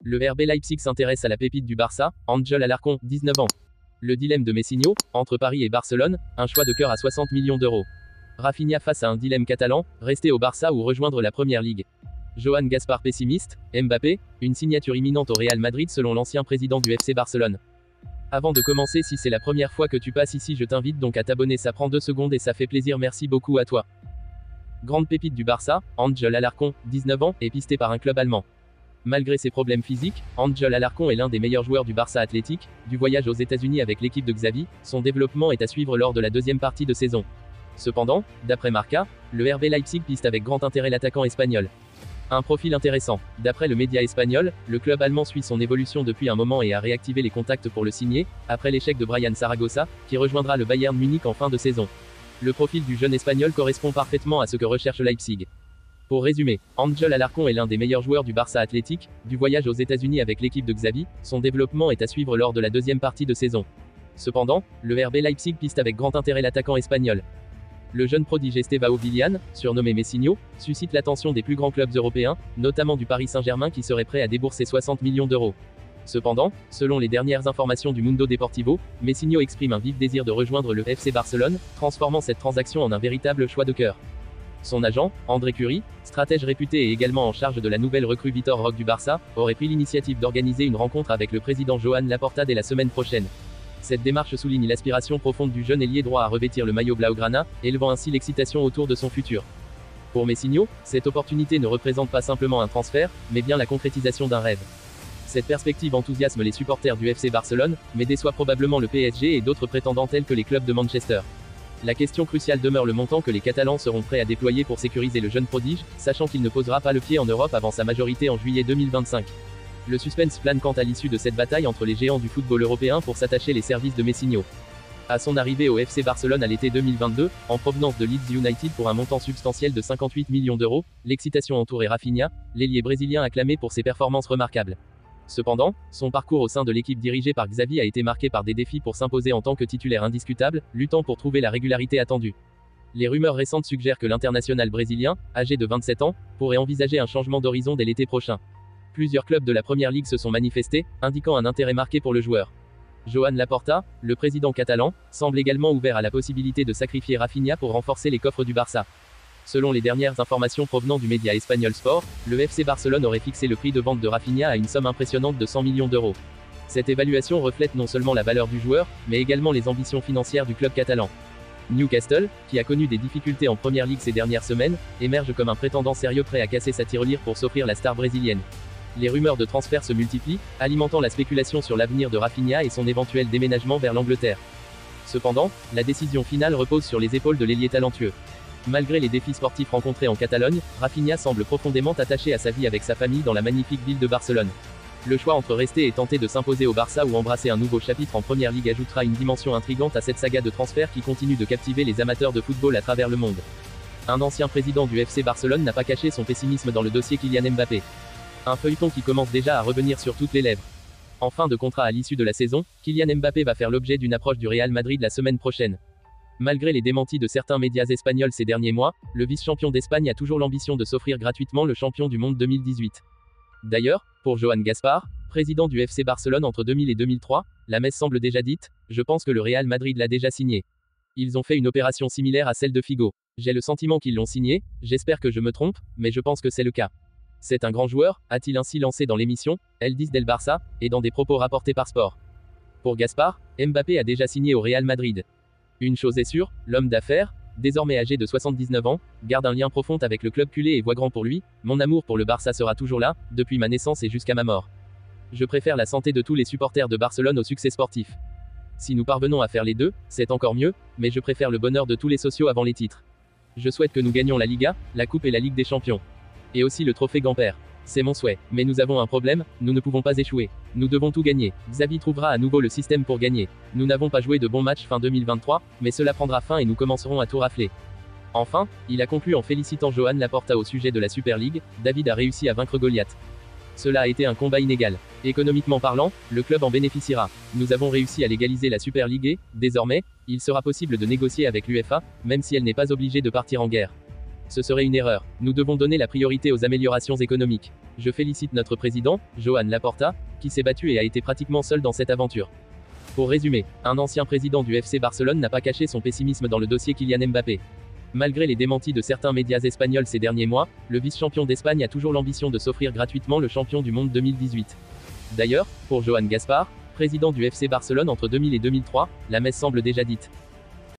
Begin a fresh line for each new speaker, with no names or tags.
Le RB Leipzig s'intéresse à la pépite du Barça, Ángel Alarcón, 19 ans. Le dilemme de Messinho, entre Paris et Barcelone, un choix de cœur à 60 millions d'euros. Rafinha face à un dilemme catalan, rester au Barça ou rejoindre la Première Ligue. Johan Gaspar pessimiste, Mbappé, une signature imminente au Real Madrid selon l'ancien président du FC Barcelone. Avant de commencer, si c'est la première fois que tu passes ici, je t'invite donc à t'abonner, ça prend 2 secondes et ça fait plaisir, merci beaucoup à toi. Grande pépite du Barça, Ángel Alarcón, 19 ans, est pisté par un club allemand. Malgré ses problèmes physiques, Ángel Alarcón est l'un des meilleurs joueurs du Barça Athletic. Du voyage aux États-Unis avec l'équipe de Xavi, son développement est à suivre lors de la deuxième partie de saison. Cependant, d'après Marca, le RB Leipzig piste avec grand intérêt l'attaquant espagnol. Un profil intéressant. D'après le média espagnol, le club allemand suit son évolution depuis un moment et a réactivé les contacts pour le signer, après l'échec de Brian Zaragoza, qui rejoindra le Bayern Munich en fin de saison. Le profil du jeune espagnol correspond parfaitement à ce que recherche Leipzig. Pour résumer, Ángel Alarcón est l'un des meilleurs joueurs du Barça Athletic. Du voyage aux États-Unis avec l'équipe de Xavi, son développement est à suivre lors de la deuxième partie de saison. Cependant, le RB Leipzig piste avec grand intérêt l'attaquant espagnol. Le jeune prodige Estevão Willian, surnommé Messinho, suscite l'attention des plus grands clubs européens, notamment du Paris Saint-Germain qui serait prêt à débourser 60 millions d'euros. Cependant, selon les dernières informations du Mundo Deportivo, Messinho exprime un vif désir de rejoindre le FC Barcelone, transformant cette transaction en un véritable choix de cœur. Son agent, André Curie, stratège réputé et également en charge de la nouvelle recrue Vitor Roque du Barça, aurait pris l'initiative d'organiser une rencontre avec le président Joan Laporta dès la semaine prochaine. Cette démarche souligne l'aspiration profonde du jeune ailier droit à revêtir le maillot blaugrana, élevant ainsi l'excitation autour de son futur. Pour Messinho, cette opportunité ne représente pas simplement un transfert, mais bien la concrétisation d'un rêve. Cette perspective enthousiasme les supporters du FC Barcelone, mais déçoit probablement le PSG et d'autres prétendants tels que les clubs de Manchester. La question cruciale demeure le montant que les Catalans seront prêts à déployer pour sécuriser le jeune prodige, sachant qu'il ne posera pas le pied en Europe avant sa majorité en juillet 2025. Le suspense plane quant à l'issue de cette bataille entre les géants du football européen pour s'attacher les services de Messinho. À son arrivée au FC Barcelone à l'été 2022, en provenance de Leeds United pour un montant substantiel de 58 millions d'euros, l'excitation entourait Rafinha, l'ailier brésilien acclamé pour ses performances remarquables. Cependant, son parcours au sein de l'équipe dirigée par Xavi a été marqué par des défis pour s'imposer en tant que titulaire indiscutable, luttant pour trouver la régularité attendue. Les rumeurs récentes suggèrent que l'international brésilien, âgé de 27 ans, pourrait envisager un changement d'horizon dès l'été prochain. Plusieurs clubs de la Première Ligue se sont manifestés, indiquant un intérêt marqué pour le joueur. Joan Laporta, le président catalan, semble également ouvert à la possibilité de sacrifier Rafinha pour renforcer les coffres du Barça. Selon les dernières informations provenant du média espagnol Sport, le FC Barcelone aurait fixé le prix de vente de Rafinha à une somme impressionnante de 100 millions d'euros. Cette évaluation reflète non seulement la valeur du joueur, mais également les ambitions financières du club catalan. Newcastle, qui a connu des difficultés en Première Ligue ces dernières semaines, émerge comme un prétendant sérieux prêt à casser sa tirelire pour s'offrir la star brésilienne. Les rumeurs de transfert se multiplient, alimentant la spéculation sur l'avenir de Rafinha et son éventuel déménagement vers l'Angleterre. Cependant, la décision finale repose sur les épaules de l'ailier talentueux. Malgré les défis sportifs rencontrés en Catalogne, Rafinha semble profondément attaché à sa vie avec sa famille dans la magnifique ville de Barcelone. Le choix entre rester et tenter de s'imposer au Barça ou embrasser un nouveau chapitre en Première Ligue ajoutera une dimension intrigante à cette saga de transfert qui continue de captiver les amateurs de football à travers le monde. Un ancien président du FC Barcelone n'a pas caché son pessimisme dans le dossier Kylian Mbappé. Un feuilleton qui commence déjà à revenir sur toutes les lèvres. En fin de contrat à l'issue de la saison, Kylian Mbappé va faire l'objet d'une approche du Real Madrid la semaine prochaine. Malgré les démentis de certains médias espagnols ces derniers mois, le vice-champion d'Espagne a toujours l'ambition de s'offrir gratuitement le champion du monde 2018. D'ailleurs, pour Johan Gaspar, président du FC Barcelone entre 2000 et 2003, la messe semble déjà dite, je pense que le Real Madrid l'a déjà signé. Ils ont fait une opération similaire à celle de Figo. J'ai le sentiment qu'ils l'ont signé, j'espère que je me trompe, mais je pense que c'est le cas. C'est un grand joueur, a-t-il ainsi lancé dans l'émission, El 10 del Barça, et dans des propos rapportés par Sport. Pour Gaspar, Mbappé a déjà signé au Real Madrid. Une chose est sûre, l'homme d'affaires, désormais âgé de 79 ans, garde un lien profond avec le club culé et voit grand pour lui, mon amour pour le Barça sera toujours là, depuis ma naissance et jusqu'à ma mort. Je préfère la santé de tous les supporters de Barcelone au succès sportif. Si nous parvenons à faire les deux, c'est encore mieux, mais je préfère le bonheur de tous les sociaux avant les titres. Je souhaite que nous gagnions la Liga, la Coupe et la Ligue des Champions. Et aussi le trophée Gamper. C'est mon souhait. Mais nous avons un problème, nous ne pouvons pas échouer. Nous devons tout gagner. Xavi trouvera à nouveau le système pour gagner. Nous n'avons pas joué de bons matchs fin 2023, mais cela prendra fin et nous commencerons à tout rafler. Enfin, il a conclu en félicitant Joan Laporta au sujet de la Super League, David a réussi à vaincre Goliath. Cela a été un combat inégal. Économiquement parlant, le club en bénéficiera. Nous avons réussi à légaliser la Super League et, désormais, il sera possible de négocier avec l'UEFA, même si elle n'est pas obligée de partir en guerre. Ce serait une erreur. Nous devons donner la priorité aux améliorations économiques. Je félicite notre président, Joan Laporta, qui s'est battu et a été pratiquement seul dans cette aventure. Pour résumer, un ancien président du FC Barcelone n'a pas caché son pessimisme dans le dossier Kylian Mbappé. Malgré les démentis de certains médias espagnols ces derniers mois, le vice-champion d'Espagne a toujours l'ambition de s'offrir gratuitement le champion du monde 2018. D'ailleurs, pour Joan Gaspar, président du FC Barcelone entre 2000 et 2003, la messe semble déjà dite.